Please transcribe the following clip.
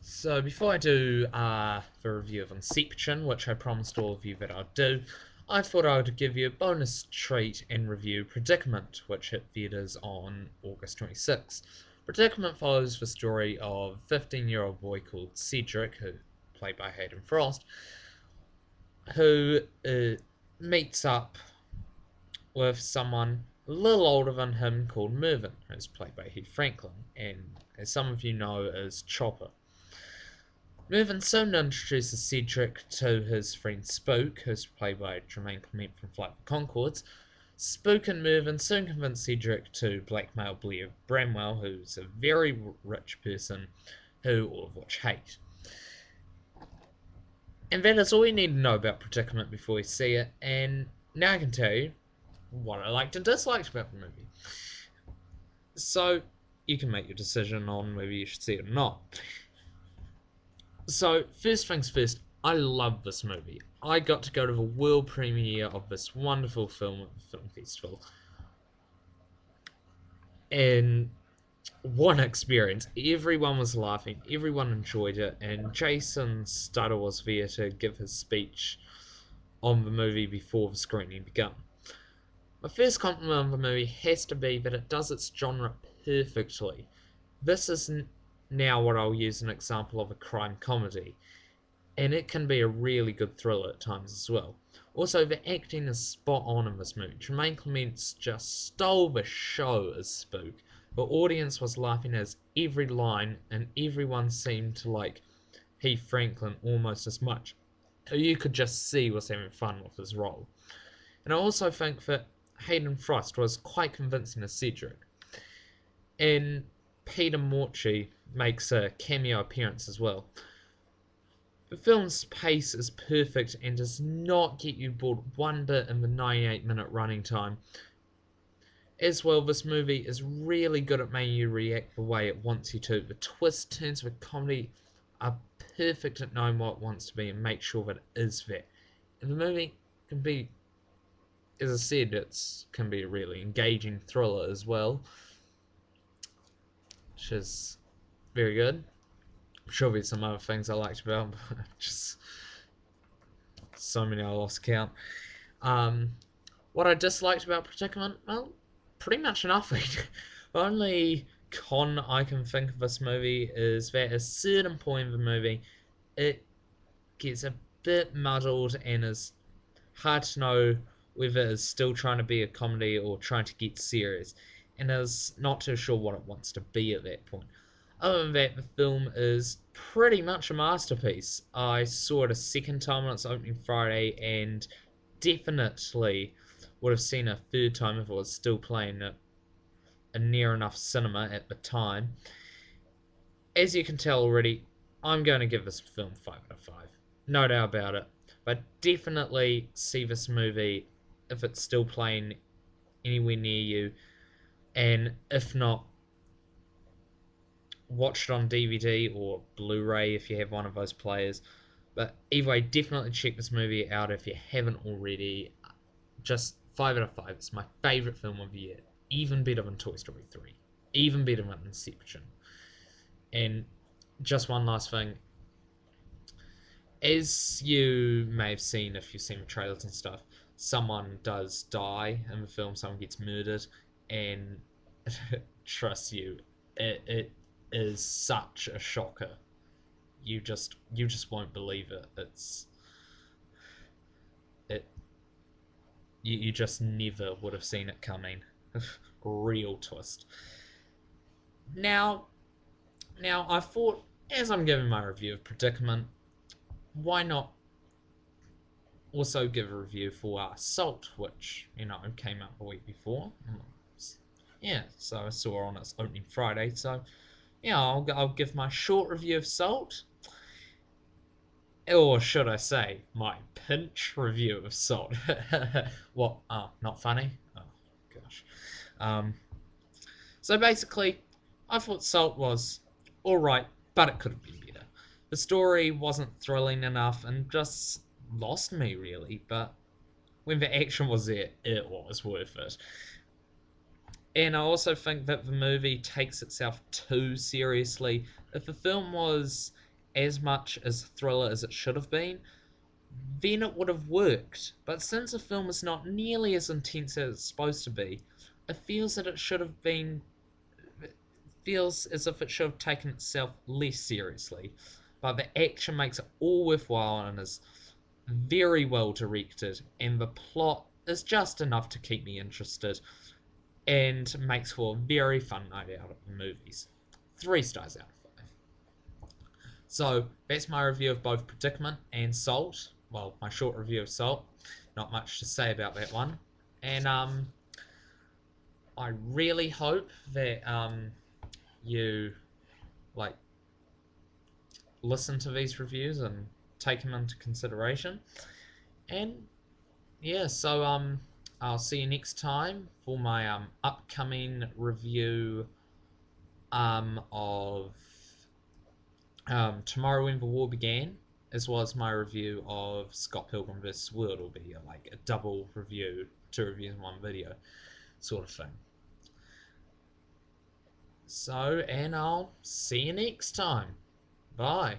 So before I do the review of Inception, which I promised all of you that I'd do, I thought I would give you a bonus treat and review Predicament, which hit theatres on August 26th. Predicament follows the story of a 15-year-old boy called Cedric, who played by Hayden Frost, who meets up with someone a little older than him called Mervyn, who's played by Heath Franklin, and as some of you know, is Chopper. Mervyn soon introduces Cedric to his friend Spook, who's played by Jermaine Clement from Flight of the Conchords. Spook and Mervyn soon convince Cedric to blackmail Blair Bramwell, who's a very rich person who all of which hate. And that is all you need to know about Predicament before you see it, and now I can tell you what I liked and disliked about the movie. So you can make your decision on whether you should see it or not. So, first things first, I love this movie. I got to go to the world premiere of this wonderful film at the film festival. And what an experience. Everyone was laughing, everyone enjoyed it, and Jason Stutter was there to give his speech on the movie before the screening began. My first compliment on the movie has to be that it does its genre perfectly. This is now what I'll use an example of a crime comedy, and it can be a really good thriller at times as well. Also, the acting is spot on in this movie. Jermaine Clements just stole the show as Spook. The audience was laughing at every line, and everyone seemed to like Heath Franklin almost as much. You could just see was having fun with his role. And I also think that Hayden Frost was quite convincing as Cedric. And Peter Morchie makes a cameo appearance as well. The film's pace is perfect and does not get you bored one bit in the 98-minute running time. As well, this movie is really good at making you react the way it wants you to. The twists, turns of a comedy are perfect at knowing what it wants to be and make sure that it is that. And the movie can be, as I said, it can be a really engaging thriller as well, which is very good. I'm sure there's some other things I liked about, but just so many I lost count. What I disliked about Predicament, well, pretty much nothing. The only con I can think of this movie is that at a certain point in the movie, it gets a bit muddled and is hard to know whether it's still trying to be a comedy or trying to get serious, and is not too sure what it wants to be at that point. Other than that, the film is pretty much a masterpiece. I saw it a second time on its opening Friday, and definitely would have seen a third time if it was still playing at a near enough cinema at the time. As you can tell already, I'm going to give this film 5 out of 5. No doubt about it. But definitely see this movie if it's still playing anywhere near you. And if not, watch it on DVD or Blu-ray if you have one of those players. But either way, definitely check this movie out if you haven't already. Just 5 out of 5. It's my favourite film of the year. Even better than Toy Story 3. Even better than Inception. And just one last thing. As you may have seen if you've seen the trailers and stuff, someone does die in the film, someone gets murdered, and trust you, it is such a shocker. You just won't believe it. It you just never would have seen it coming. Real twist. Now now I thought as I'm giving my review of Predicament, why not also give a review for Salt, which, came out the week before. Yeah, so I saw on its opening Friday. So, yeah, I'll give my short review of Salt. Or should I say, my pinch review of Salt. What? Oh, not funny? Oh, gosh. Um, so basically, I thought Salt was alright, but it could have been better. The story wasn't thrilling enough and just lost me, really, but when the action was there, it was worth it. And I also think that the movie takes itself too seriously. If the film was as much as a thriller as it should have been, then it would have worked. But since the film is not nearly as intense as it's supposed to be, it feels that it should have been feels as if it should have taken itself less seriously. But the action makes it all worthwhile and is very well directed, and the plot is just enough to keep me interested and makes for a very fun night out at the movies. 3 stars out of 5. So that's my review of both Predicament and Salt. Well, my short review of Salt. Not much to say about that one. And I really hope that you like listen to these reviews and take them into consideration. And yeah, so I'll see you next time for my upcoming review of Tomorrow When the War Began, as well as my review of Scott Pilgrim vs. World. Will be like a double review, 2 reviews in one video, sort of thing. So, and I'll see you next time. Bye.